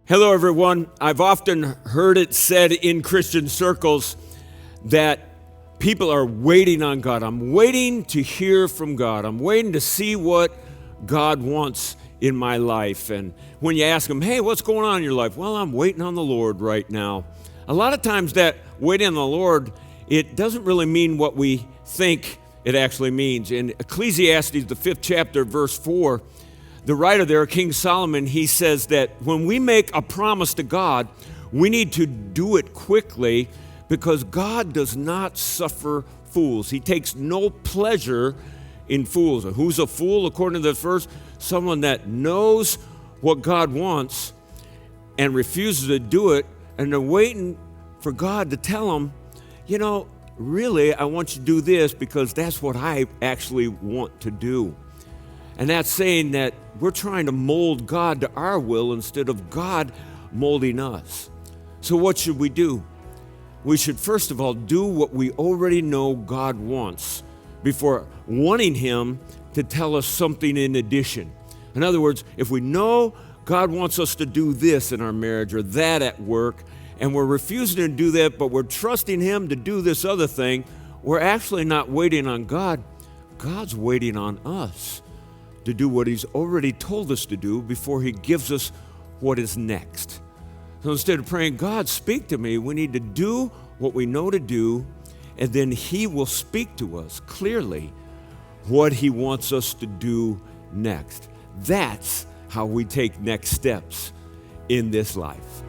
Hello, everyone. I've often heard it said in Christian circles that people are waiting on God. I'm waiting to hear from God. I'm waiting to see what God wants in my life. And when you ask them, hey, what's going on in your life? Well, I'm waiting on the Lord right now. A lot of times that waiting on the Lord, it doesn't really mean what we think it actually means. In Ecclesiastes, the 5th chapter, verse 4, the writer there, King Solomon, he says that when we make a promise to God, we need to do it quickly because God does not suffer fools. He takes no pleasure in fools. And who's a fool, according to this verse? Someone that knows what God wants and refuses to do it, and they're waiting for God to tell them, really, I want you to do this because that's what I actually want to do. And that's saying that we're trying to mold God to our will instead of God molding us. So what should we do? We should first of all do what we already know God wants before wanting Him to tell us something in addition. In other words, if we know God wants us to do this in our marriage or that at work, and we're refusing to do that, but we're trusting Him to do this other thing, we're actually not waiting on God. God's waiting on us to do what He's already told us to do before He gives us what is next. So instead of praying, God, speak to me, we need to do what we know to do, and then He will speak to us clearly what He wants us to do next. That's how we take next steps in this life.